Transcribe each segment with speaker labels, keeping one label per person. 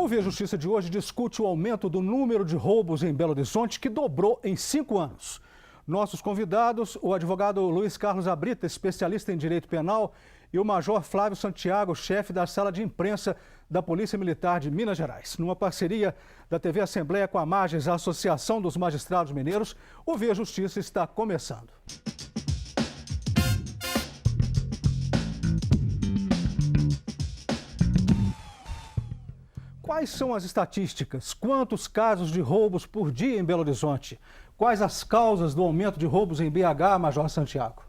Speaker 1: O Via Justiça de hoje discute o aumento do número de roubos em Belo Horizonte, que dobrou em 5 anos. Nossos convidados, o advogado Luiz Carlos Abrita, especialista em direito penal, e o major Flávio Santiago, chefe da sala de imprensa da Polícia Militar de Minas Gerais. Numa parceria da TV Assembleia com a Mages, a Associação dos Magistrados Mineiros, o Via Justiça está começando. Quais são as estatísticas? Quantos casos de roubos por dia em Belo Horizonte? Quais as causas do aumento de roubos em BH, Major Santiago?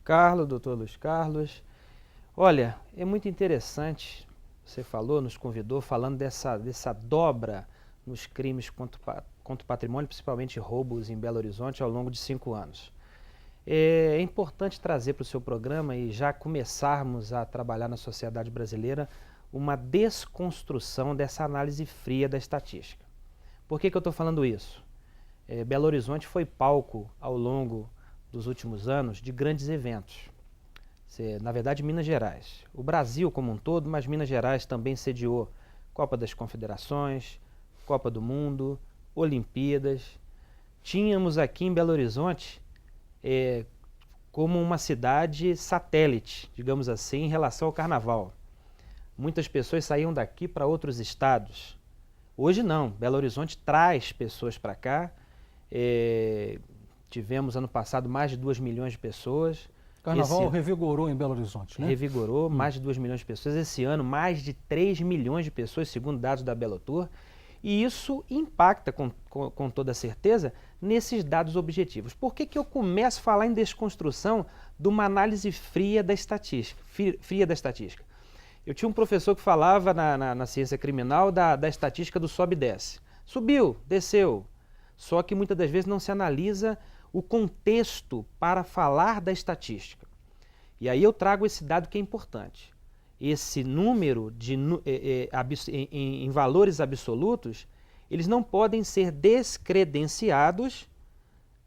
Speaker 2: Carlos, doutor Luiz Carlos. Olha, é muito interessante, você falou, nos convidou, falando dessa dobra nos crimes contra o patrimônio, principalmente roubos em Belo Horizonte ao longo de 5 anos. É importante trazer para o seu programa e já começarmos a trabalhar na sociedade brasileira uma desconstrução dessa análise fria da estatística. Por que eu estou falando isso? Belo Horizonte foi palco ao longo dos últimos anos de grandes eventos. Na verdade, Minas Gerais. O Brasil como um todo, mas Minas Gerais também sediou Copa das Confederações, Copa do Mundo, Olimpíadas. Tínhamos aqui em Belo Horizonte como uma cidade satélite, digamos assim, em relação ao carnaval. Muitas pessoas saíam daqui para outros estados. Hoje não, Belo Horizonte traz pessoas para cá. Tivemos ano passado mais de 2 milhões de pessoas.
Speaker 1: Carnaval revigorou em Belo Horizonte, né?
Speaker 2: Revigorou, mais de 2 milhões de pessoas. Esse ano, mais de 3 milhões de pessoas, segundo dados da Belotour. E isso impacta, com toda certeza, nesses dados objetivos. Por que eu começo a falar em desconstrução de uma análise fria da estatística? Eu tinha um professor que falava na ciência criminal da estatística do sobe e desce. Subiu, desceu. Só que muitas das vezes não se analisa o contexto para falar da estatística. E aí eu trago esse dado que é importante. Esse número em valores absolutos, eles não podem ser descredenciados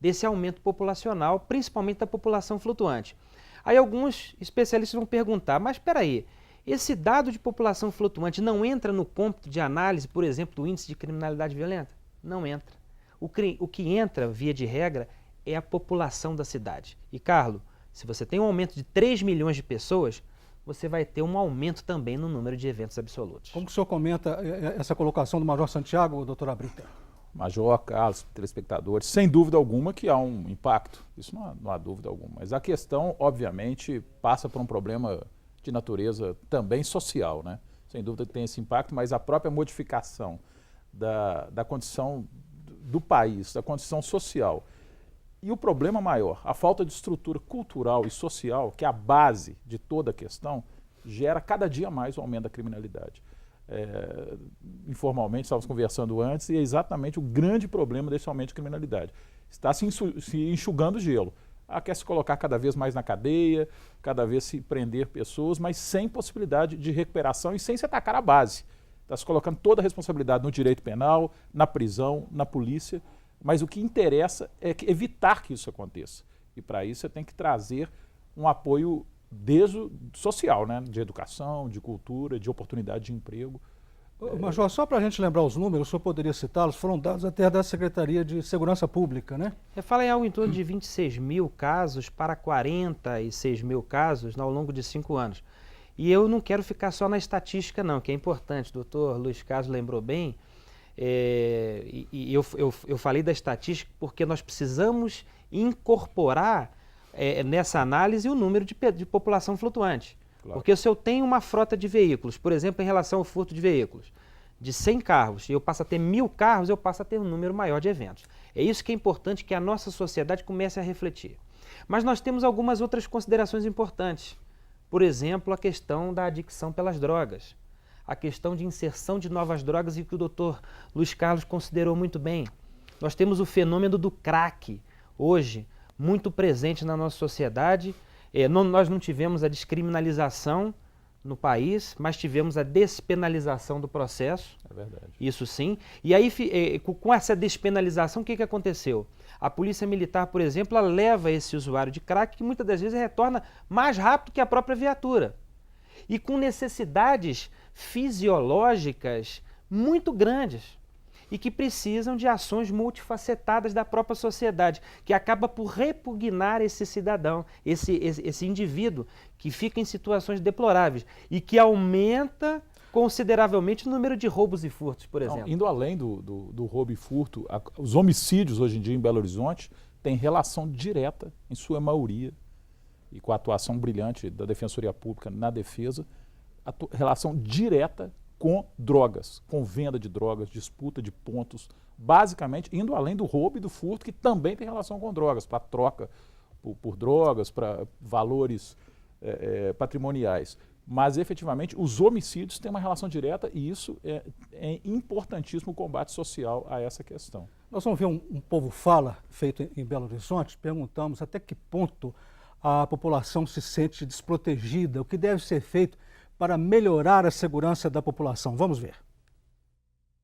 Speaker 2: desse aumento populacional, principalmente da população flutuante. Aí alguns especialistas vão perguntar, mas espera aí, esse dado de população flutuante não entra no cômputo de análise, por exemplo, do índice de criminalidade violenta? Não entra. O que entra, via de regra, é a população da cidade. E, Carlos, se você tem um aumento de 3 milhões de pessoas, você vai ter um aumento também no número de eventos absolutos.
Speaker 1: Como que o senhor comenta essa colocação do Major Santiago, doutor Abrita?
Speaker 3: Major, Carlos, telespectadores, sem dúvida alguma que há um impacto. Isso não há dúvida alguma. Mas a questão, obviamente, passa por um problema de natureza também social, né? Sem dúvida que tem esse impacto, mas a própria modificação da condição do país, da condição social. E o problema maior, a falta de estrutura cultural e social, que é a base de toda a questão, gera cada dia mais o aumento da criminalidade. Informalmente, estávamos conversando antes, e é exatamente o grande problema desse aumento de criminalidade. Está se enxugando o gelo. Quer se colocar cada vez mais na cadeia, cada vez se prender pessoas, mas sem possibilidade de recuperação e sem se atacar a base. Está se colocando toda a responsabilidade no direito penal, na prisão, na polícia, mas o que interessa é evitar que isso aconteça. E para isso você tem que trazer um apoio social, né? De educação, de cultura, de oportunidade de emprego.
Speaker 1: Major, só para a gente lembrar os números, o senhor poderia citá-los, foram dados até da Secretaria de Segurança Pública, né?
Speaker 2: Fala em algo em torno de 26 mil casos para 46 mil casos ao longo de 5 anos. E eu não quero ficar só na estatística não, que é importante, o doutor Luiz Carlos lembrou bem, eu falei da estatística porque nós precisamos incorporar nessa análise o número de população flutuante. Claro. Porque se eu tenho uma frota de veículos, por exemplo, em relação ao furto de veículos, de 100 carros, e eu passo a ter 1000 carros, eu passo a ter um número maior de eventos. É isso que é importante que a nossa sociedade comece a refletir. Mas nós temos algumas outras considerações importantes. Por exemplo, a questão da adicção pelas drogas. A questão de inserção de novas drogas e que o doutor Luiz Carlos considerou muito bem. Nós temos o fenômeno do crack, hoje, muito presente na nossa sociedade. Nós não tivemos a descriminalização no país, mas tivemos a despenalização do processo.
Speaker 3: É verdade.
Speaker 2: Isso sim. E aí, com essa despenalização, o que aconteceu? A Polícia Militar, por exemplo, ela leva esse usuário de crack, que muitas das vezes retorna mais rápido que a própria viatura. E com necessidades fisiológicas muito grandes e que precisam de ações multifacetadas da própria sociedade, que acaba por repugnar esse cidadão, esse indivíduo que fica em situações deploráveis e que aumenta consideravelmente o número de roubos e furtos, por exemplo.
Speaker 3: Não, indo além do roubo e furto, os homicídios hoje em dia em Belo Horizonte têm relação direta, em sua maioria, e com a atuação brilhante da Defensoria Pública na defesa, relação direta com drogas, com venda de drogas, disputa de pontos, basicamente indo além do roubo e do furto, que também tem relação com drogas, para troca por drogas, para valores patrimoniais. Mas, efetivamente, os homicídios têm uma relação direta e isso é importantíssimo o combate social a essa questão.
Speaker 1: Nós vamos ver um Povo Fala feito em Belo Horizonte. Perguntamos até que ponto a população se sente desprotegida, o que deve ser feito para melhorar a segurança da população. Vamos ver.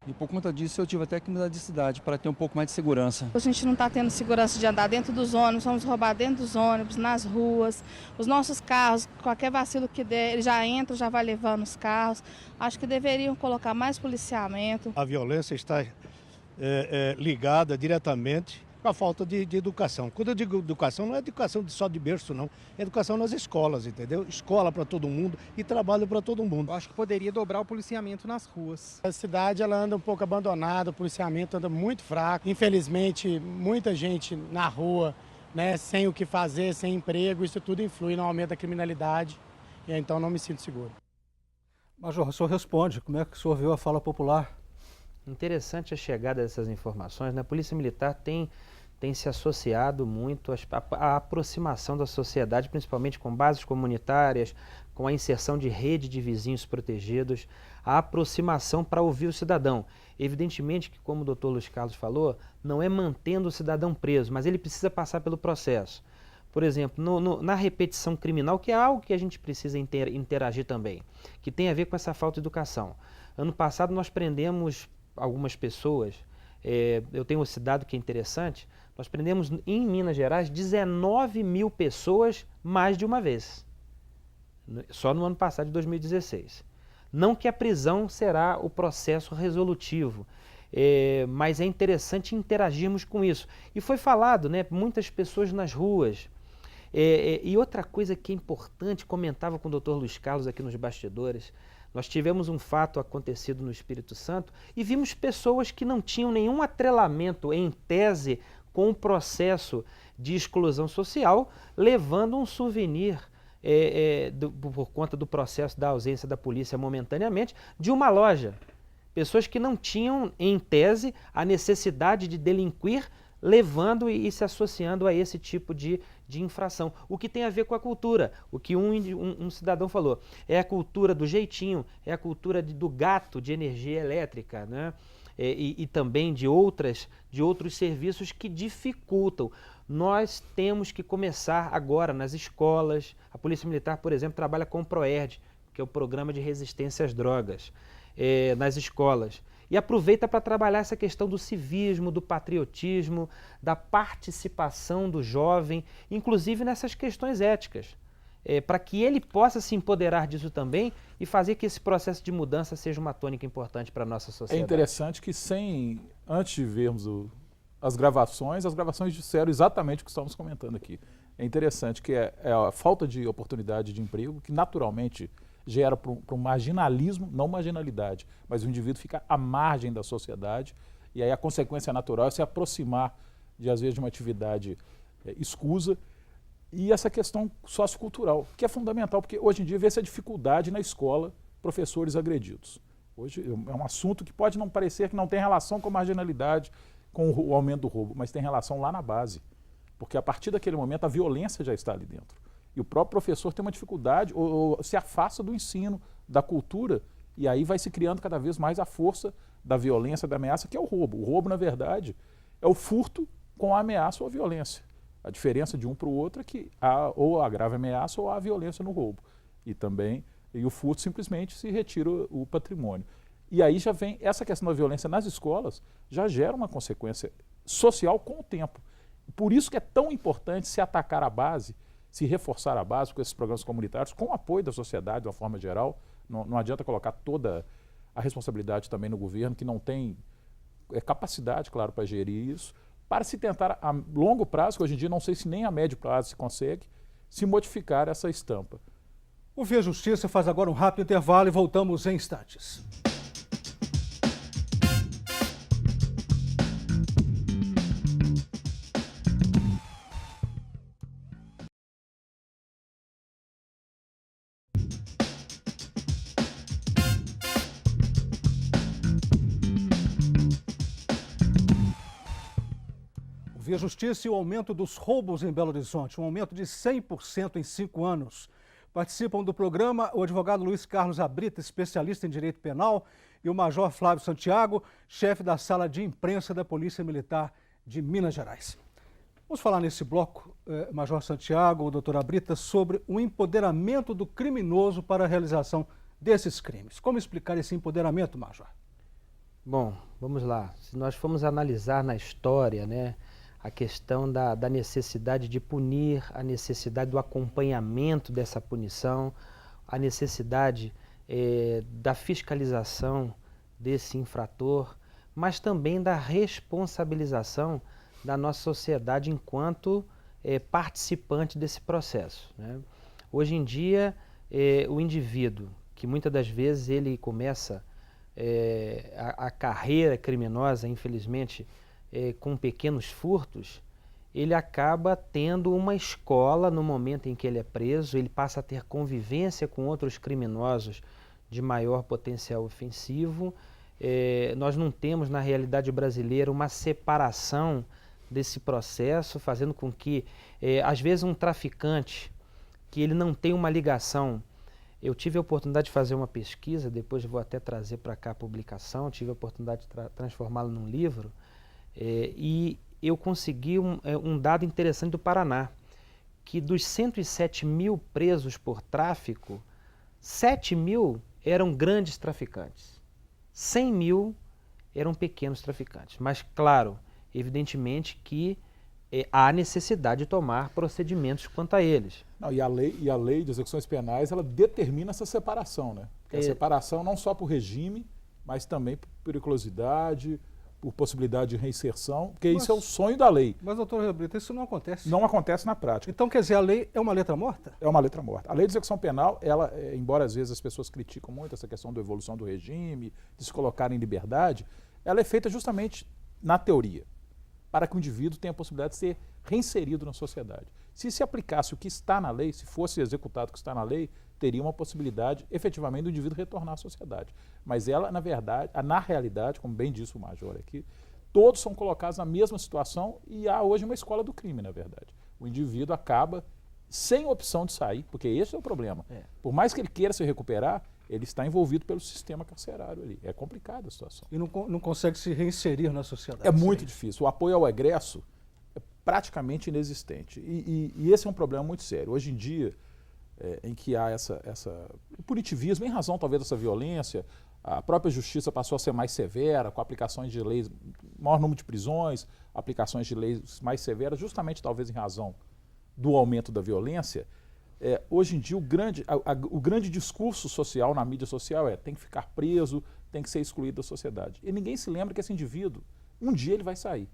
Speaker 4: E por conta disso eu tive até que mudar de cidade para ter um pouco mais de segurança.
Speaker 5: A gente não está tendo segurança de andar dentro dos ônibus, vamos roubar dentro dos ônibus, nas ruas. Os nossos carros, qualquer vacilo que der, ele já entra, já vai levando os carros. Acho que deveriam colocar mais policiamento.
Speaker 6: A violência está ligada diretamente com a falta de educação. Quando eu digo educação, não é educação só de berço, não. É educação nas escolas, entendeu? Escola para todo mundo e trabalho para todo mundo.
Speaker 7: Eu acho que poderia dobrar o policiamento nas ruas.
Speaker 8: A cidade ela anda um pouco abandonada, o policiamento anda muito fraco. Infelizmente, muita gente na rua, né, sem o que fazer, sem emprego, isso tudo influi no aumento da criminalidade. E então não me sinto seguro.
Speaker 1: Major, o senhor responde. Como é que o senhor viu a fala popular?
Speaker 2: Interessante a chegada dessas informações, né? A Polícia Militar tem se associado muito à aproximação da sociedade, principalmente com bases comunitárias, com a inserção de rede de vizinhos protegidos, a aproximação para ouvir o cidadão. Evidentemente que, como o doutor Luiz Carlos falou, não é mantendo o cidadão preso, mas ele precisa passar pelo processo. Por exemplo, na repetição criminal, que é algo que a gente precisa interagir também, que tem a ver com essa falta de educação. Ano passado nós prendemos algumas pessoas, eu tenho esse dado que é interessante, nós prendemos em Minas Gerais 19 mil pessoas mais de uma vez, só no ano passado de 2016. Não que a prisão será o processo resolutivo, mas é interessante interagirmos com isso. E foi falado, né, muitas pessoas nas ruas. E outra coisa que é importante, comentava com o doutor Luiz Carlos aqui nos bastidores, nós tivemos um fato acontecido no Espírito Santo e vimos pessoas que não tinham nenhum atrelamento em tese com o processo de exclusão social, levando um souvenir por conta do processo da ausência da polícia momentaneamente, de uma loja. Pessoas que não tinham, em tese, a necessidade de delinquir, levando e se associando a esse tipo de infração. O que tem a ver com a cultura, o que um cidadão falou, é a cultura do jeitinho, é a cultura do gato de energia elétrica, né? E também de outros serviços que dificultam. Nós temos que começar agora nas escolas. A Polícia Militar, por exemplo, trabalha com o PROERD, que é o Programa de Resistência às Drogas, nas escolas. E aproveita para trabalhar essa questão do civismo, do patriotismo, da participação do jovem, inclusive nessas questões éticas, para que ele possa se empoderar disso também e fazer que esse processo de mudança seja uma tônica importante para a nossa sociedade.
Speaker 3: É interessante que antes de vermos as gravações disseram exatamente o que estamos comentando aqui. É interessante que é a falta de oportunidade de emprego que naturalmente gera para um marginalismo, não marginalidade, mas o indivíduo fica à margem da sociedade e aí a consequência natural é se aproximar, às vezes, de uma atividade escusa e essa questão sociocultural, que é fundamental, porque hoje em dia vê-se a dificuldade na escola, professores agredidos. Hoje é um assunto que pode não parecer que não tem relação com a marginalidade, com o aumento do roubo, mas tem relação lá na base, porque a partir daquele momento a violência já está ali dentro. E o próprio professor tem uma dificuldade ou se afasta do ensino, da cultura, e aí vai se criando cada vez mais a força da violência, da ameaça, que é o roubo. O roubo, na verdade, é o furto com a ameaça ou a violência. A diferença de um para o outro é que há ou a grave ameaça ou a violência no roubo. E o furto simplesmente se retira o patrimônio. E aí já vem essa questão da violência nas escolas, já gera uma consequência social com o tempo. Por isso que é tão importante se atacar a base, se reforçar a base com esses programas comunitários, com o apoio da sociedade de uma forma geral. Não adianta colocar toda a responsabilidade também no governo, que não tem capacidade, claro, para gerir isso, para se tentar a longo prazo, que hoje em dia não sei se nem a médio prazo se consegue, se modificar essa estampa.
Speaker 1: O Via Justiça faz agora um rápido intervalo e voltamos em instantes. Via Justiça e o aumento dos roubos em Belo Horizonte, um aumento de 100% em 5 anos. Participam do programa o advogado Luiz Carlos Abrita, especialista em direito penal, e o major Flávio Santiago, chefe da sala de imprensa da Polícia Militar de Minas Gerais. Vamos falar nesse bloco, major Santiago, doutor Abrita, sobre o empoderamento do criminoso para a realização desses crimes. Como explicar esse empoderamento, major?
Speaker 2: Bom, vamos lá. Se nós formos analisar na história, né, a questão da necessidade de punir, a necessidade do acompanhamento dessa punição, a necessidade da fiscalização desse infrator, mas também da responsabilização da nossa sociedade enquanto participante desse processo, né? Hoje em dia, o indivíduo, que muitas das vezes ele começa a carreira criminosa, infelizmente, com pequenos furtos, ele acaba tendo uma escola no momento em que ele é preso, ele passa a ter convivência com outros criminosos de maior potencial ofensivo. Nós não temos, na realidade brasileira, uma separação desse processo, fazendo com que, às vezes, um traficante, que ele não tem uma ligação. Eu tive a oportunidade de fazer uma pesquisa, depois vou até trazer para cá a publicação, tive a oportunidade de transformá-la num livro, e eu consegui um dado interessante do Paraná, que dos 107 mil presos por tráfico, 7 mil eram grandes traficantes, 100 mil eram pequenos traficantes. Mas, claro, evidentemente que há necessidade de tomar procedimentos quanto a eles.
Speaker 3: Não, e a lei de execuções penais, ela determina essa separação, né? Porque a separação não só por regime, mas também por periculosidade, por possibilidade de reinserção, porque isso é o sonho da lei.
Speaker 1: Mas, doutor Abrita, isso não acontece.
Speaker 3: Não acontece na prática.
Speaker 1: Então, quer dizer, a lei é uma letra morta?
Speaker 3: É uma letra morta. A lei de execução penal, ela, embora às vezes as pessoas criticam muito essa questão da evolução do regime, de se colocar em liberdade, ela é feita justamente na teoria, para que o indivíduo tenha a possibilidade de ser reinserido na sociedade. Se aplicasse o que está na lei, se fosse executado o que está na lei, teria uma possibilidade, efetivamente, do indivíduo retornar à sociedade. Mas ela, na verdade, na realidade, como bem disse o major aqui, todos são colocados na mesma situação e há hoje uma escola do crime, na verdade. O indivíduo acaba sem opção de sair, porque esse é o problema. Por mais que ele queira se recuperar, ele está envolvido pelo sistema carcerário ali. É complicada a situação.
Speaker 1: E não consegue se reinserir na sociedade.
Speaker 3: É muito difícil. O apoio ao egresso é praticamente inexistente. E esse é um problema muito sério. Hoje em dia, em que há o punitivismo, em razão talvez dessa violência, a própria justiça passou a ser mais severa, com aplicações de leis, maior número de prisões, aplicações de leis mais severas, justamente talvez em razão do aumento da violência. Hoje em dia, o grande discurso social na mídia social tem que ficar preso, tem que ser excluído da sociedade. E ninguém se lembra que esse indivíduo, um dia ele vai sair.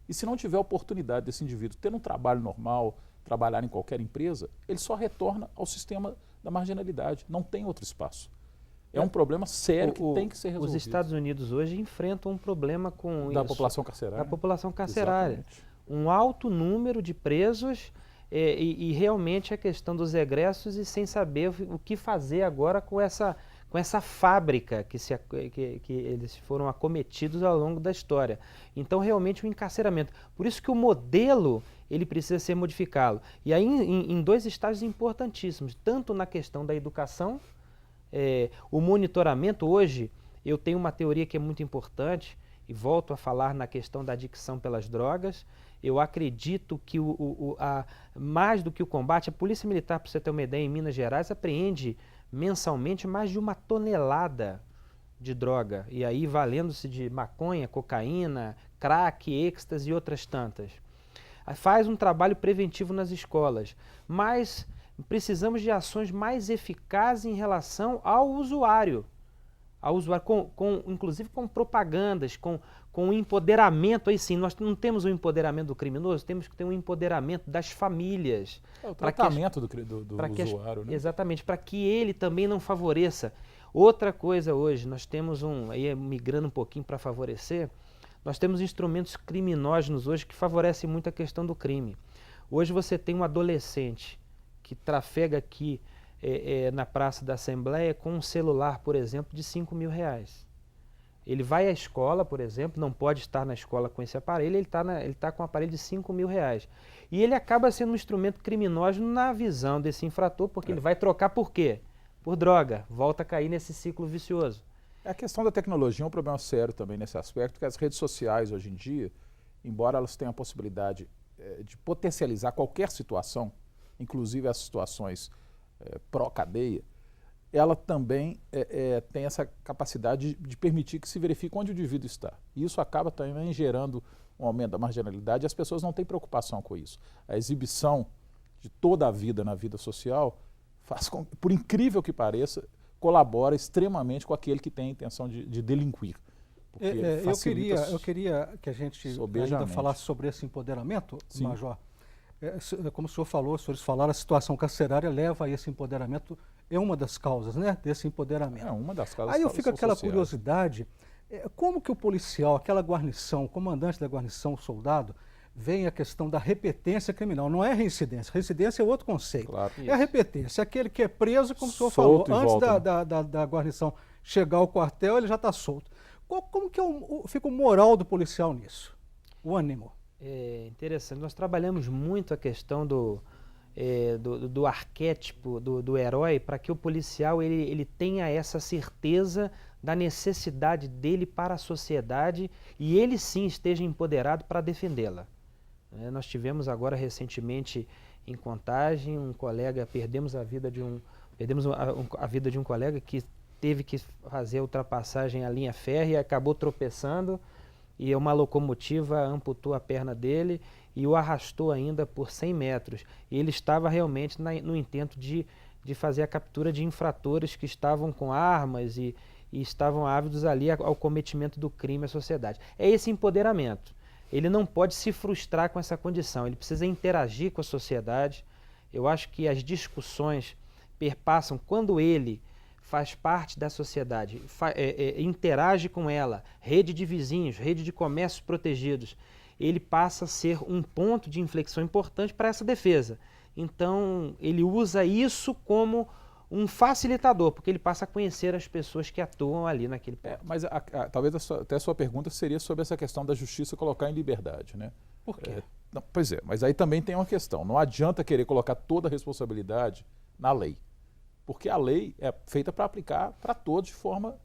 Speaker 3: E se não tiver oportunidade desse indivíduo ter um trabalho normal, trabalhar em qualquer empresa, ele só retorna ao sistema da marginalidade. Não tem outro espaço. É um problema sério que tem que ser resolvido.
Speaker 2: Os Estados Unidos hoje enfrentam um problema com
Speaker 3: da população carcerária.
Speaker 2: Da população carcerária.
Speaker 3: Exatamente.
Speaker 2: Um alto número de presos e realmente a questão dos egressos e sem saber o que fazer agora com essa fábrica que eles foram acometidos ao longo da história. Então, realmente, o encarceramento. Por isso que o modelo ele precisa ser modificado. E aí, em dois estágios importantíssimos, tanto na questão da educação, o monitoramento. Hoje, eu tenho uma teoria que é muito importante, e volto a falar na questão da adicção pelas drogas. Eu acredito que mais do que o combate, a Polícia Militar, para você ter uma ideia, em Minas Gerais, apreende mensalmente mais de 1 tonelada de droga, e aí valendo-se de maconha, cocaína, crack, êxtase e outras tantas. Faz um trabalho preventivo nas escolas, mas precisamos de ações mais eficazes em relação ao usuário ao usuário, inclusive com propagandas, com o empoderamento. Aí sim, nós não temos o empoderamento do criminoso, temos que ter um empoderamento das famílias.
Speaker 3: É o tratamento do usuário, né?
Speaker 2: Exatamente, para que ele também não favoreça. Outra coisa hoje, nós temos aí migrando um pouquinho para favorecer, nós temos instrumentos criminógenos hoje que favorecem muito a questão do crime. Hoje você tem um adolescente que trafega aqui na Praça da Assembleia com um celular, por exemplo, de R$5.000. Ele vai à escola, por exemplo, não pode estar na escola com esse aparelho, ele tá com um aparelho de R$5.000. E ele acaba sendo um instrumento criminógeno na visão desse infrator, porque ele vai trocar por quê? Por droga, volta a cair nesse ciclo vicioso.
Speaker 3: A questão da tecnologia é um problema sério também nesse aspecto, porque as redes sociais hoje em dia, embora elas tenham a possibilidade de potencializar qualquer situação, inclusive as situações pró-cadeia, ela também tem essa capacidade de permitir que se verifique onde o indivíduo está. E isso acaba também gerando um aumento da marginalidade e as pessoas não têm preocupação com isso. A exibição de toda a vida na vida social faz com, por incrível que pareça, colabora extremamente com aquele que tem a intenção de delinquir.
Speaker 1: Eu queria que a gente ainda falasse sobre esse empoderamento, sim, Major. Como o senhor falou, os senhores falaram, a situação carcerária leva a esse empoderamento, é uma das causas, né, desse empoderamento.
Speaker 3: É uma das causas.
Speaker 1: Aí eu fico aquela curiosidade, como que o policial, aquela guarnição, o comandante da guarnição, o soldado, vem a questão da repetência criminal. Não é reincidência. Reincidência é outro conceito. Claro. É a repetência. Aquele que é preso, como o senhor falou, antes da guarnição chegar ao quartel, ele já está solto. Como que fica o moral do policial nisso? O ânimo?
Speaker 2: É interessante. Nós trabalhamos muito a questão do arquétipo do herói para que o policial ele tenha essa certeza da necessidade dele para a sociedade e ele sim esteja empoderado para defendê-la. Nós tivemos agora recentemente em Contagem perdemos a vida de um colega que teve que fazer a ultrapassagem à linha férrea e acabou tropeçando e uma locomotiva amputou a perna dele e o arrastou ainda por 100 metros. E ele estava realmente no intento de fazer a captura de infratores que estavam com armas e estavam ávidos ali ao cometimento do crime à sociedade. É esse empoderamento. Ele não pode se frustrar com essa condição, ele precisa interagir com a sociedade. Eu acho que as discussões perpassam quando ele faz parte da sociedade, interage com ela, rede de vizinhos, rede de comércios protegidos, ele passa a ser um ponto de inflexão importante para essa defesa. Então, ele usa isso como um facilitador, porque ele passa a conhecer as pessoas que atuam ali naquele ponto.
Speaker 3: Mas talvez até a sua pergunta seria sobre essa questão da justiça colocar em liberdade, né?
Speaker 2: Por quê?
Speaker 3: Pois é, mas aí também tem uma questão. Não adianta querer colocar toda a responsabilidade na lei, porque a lei é feita para aplicar para todos de forma...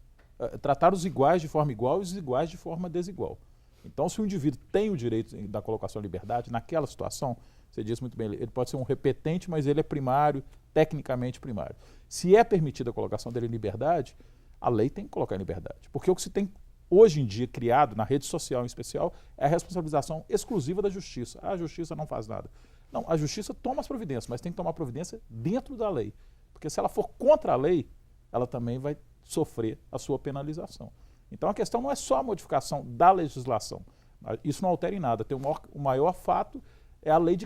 Speaker 3: tratar os iguais de forma igual e os iguais de forma desigual. Então, se o indivíduo tem o direito da colocação em liberdade, naquela situação, você disse muito bem, ele pode ser um repetente, mas ele é primário, tecnicamente primário. Se é permitida a colocação dele em liberdade, a lei tem que colocar em liberdade. Porque o que se tem hoje em dia criado, na rede social em especial, é a responsabilização exclusiva da justiça. A justiça não faz nada. Não, a justiça toma as providências, mas tem que tomar providência dentro da lei. Porque se ela for contra a lei, ela também vai sofrer a sua penalização. Então a questão não é só a modificação da legislação. Isso não altera em nada. O maior fato é a lei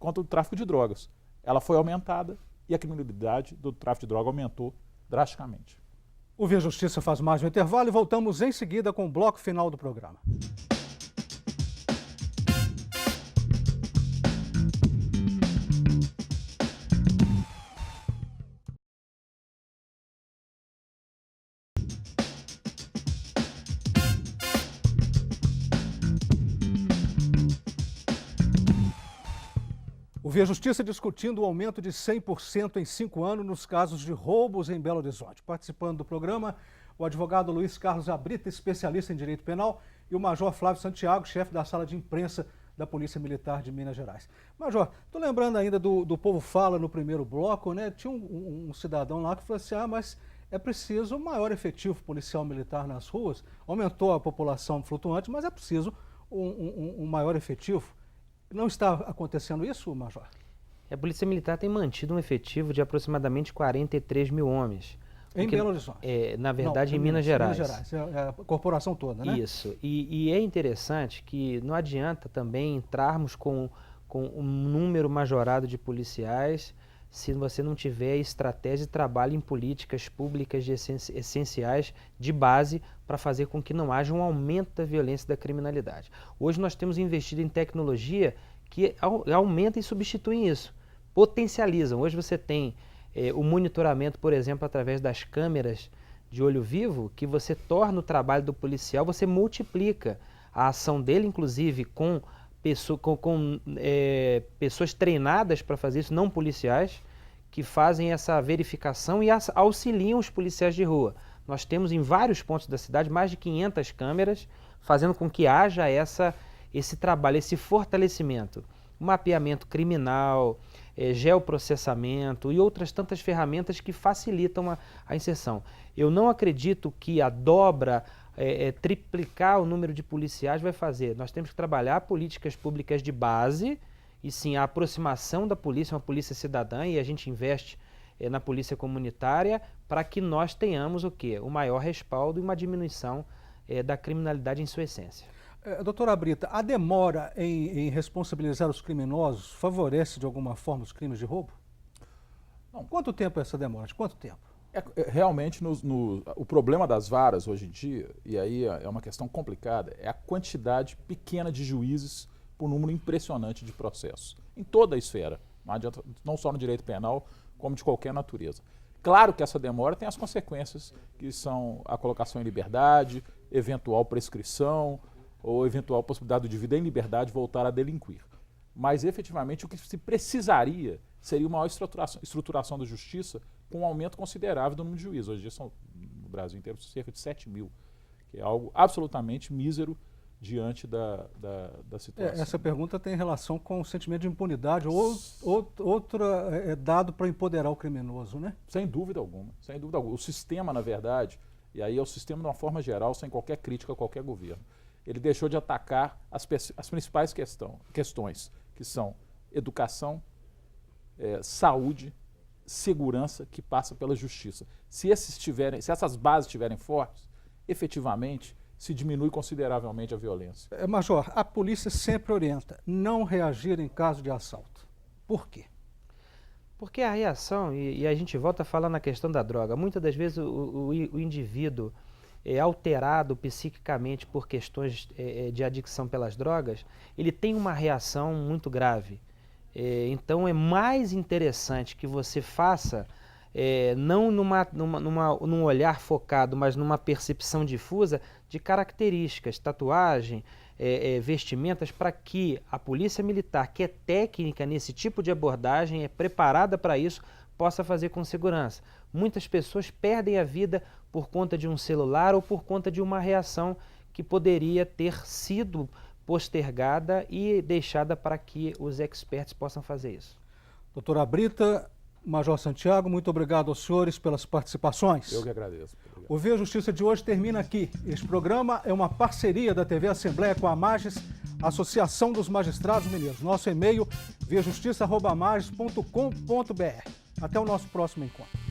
Speaker 3: contra o tráfico de drogas. Ela foi aumentada e a criminalidade do tráfico de drogas aumentou drasticamente.
Speaker 1: O Via Justiça faz mais um intervalo e voltamos em seguida com o bloco final do programa. O Via Justiça discutindo o aumento de 100% em 5 anos nos casos de roubos em Belo Horizonte. Participando do programa, o advogado Luiz Carlos Abrita, especialista em direito penal, e o major Flávio Santiago, chefe da sala de imprensa da Polícia Militar de Minas Gerais. Major, estou lembrando ainda do Povo Fala no primeiro bloco, né? Tinha um cidadão lá que falou assim, mas é preciso um maior efetivo policial militar nas ruas, aumentou a população flutuante, mas é preciso um maior efetivo. Não está acontecendo isso, Major?
Speaker 2: A Polícia Militar tem mantido um efetivo de aproximadamente 43 mil homens.
Speaker 1: Em Belo Horizonte?
Speaker 2: Na verdade, em Minas Gerais.
Speaker 1: Minas Gerais, é a corporação toda, né?
Speaker 2: Isso. E é interessante que não adianta também entrarmos com um número majorado de policiais se você não tiver estratégia de trabalho em políticas públicas essenciais de base para fazer com que não haja um aumento da violência e da criminalidade. Hoje nós temos investido em tecnologia que aumenta e substitui isso, potencializam. Hoje você tem o monitoramento, por exemplo, através das câmeras de olho vivo, que você torna o trabalho do policial, você multiplica a ação dele, inclusive com pessoas treinadas para fazer isso, não policiais, que fazem essa verificação e auxiliam os policiais de rua. Nós temos em vários pontos da cidade mais de 500 câmeras, fazendo com que haja esse trabalho, esse fortalecimento, mapeamento criminal, geoprocessamento e outras tantas ferramentas que facilitam a inserção. Eu não acredito que a dobra, triplicar o número de policiais vai fazer. Nós temos que trabalhar políticas públicas de base e sim a aproximação da polícia, uma polícia cidadã, e a gente investe na polícia comunitária para que nós tenhamos o quê? O maior respaldo e uma diminuição da criminalidade em sua essência.
Speaker 1: Doutora Brita, a demora em responsabilizar os criminosos favorece de alguma forma os crimes de roubo? Não. Quanto tempo é essa demora? De quanto tempo?
Speaker 3: Realmente, o problema das varas hoje em dia, e aí é uma questão complicada, é a quantidade pequena de juízes por número impressionante de processos, em toda a esfera, não só no direito penal, como de qualquer natureza. Claro que essa demora tem as consequências, que são a colocação em liberdade, eventual prescrição, ou eventual possibilidade do indivíduo em liberdade voltar a delinquir. Mas, efetivamente, o que se precisaria seria uma maior estruturação da justiça com um aumento considerável do número de juízes. Hoje em dia são, no Brasil inteiro, cerca de 7 mil, que é algo absolutamente mísero diante da situação.
Speaker 1: Essa pergunta tem relação com o sentimento de impunidade, outro dado para empoderar o criminoso, né?
Speaker 3: Sem dúvida alguma, sem dúvida alguma. O sistema, na verdade, e aí é o sistema de uma forma geral, sem qualquer crítica a qualquer governo, ele deixou de atacar as principais questões, que são educação, saúde, segurança, que passa pela justiça. Se essas bases estiverem fortes, efetivamente se diminui consideravelmente a violência.
Speaker 1: Major, a polícia sempre orienta não reagir em caso de assalto. Por quê?
Speaker 2: Porque a reação, e a gente volta a falar na questão da droga, muitas das vezes o indivíduo alterado psiquicamente por questões de adicção pelas drogas, ele tem uma reação muito grave. Então é mais interessante que você faça, não num olhar focado, mas numa percepção difusa de características, tatuagem, vestimentas, para que a polícia militar, que é técnica nesse tipo de abordagem, é preparada para isso, possa fazer com segurança. Muitas pessoas perdem a vida por conta de um celular ou por conta de uma reação que poderia ter sido postergada e deixada para que os experts possam fazer isso.
Speaker 1: Doutora Brita, Major Santiago, muito obrigado aos senhores pelas participações.
Speaker 3: Eu que agradeço. Obrigado.
Speaker 1: O Via Justiça de hoje termina aqui. Este programa é uma parceria da TV Assembleia com a Magis, Associação dos Magistrados Mineiros. Nosso e-mail, viajustiça@magis.com.br. Até o nosso próximo encontro.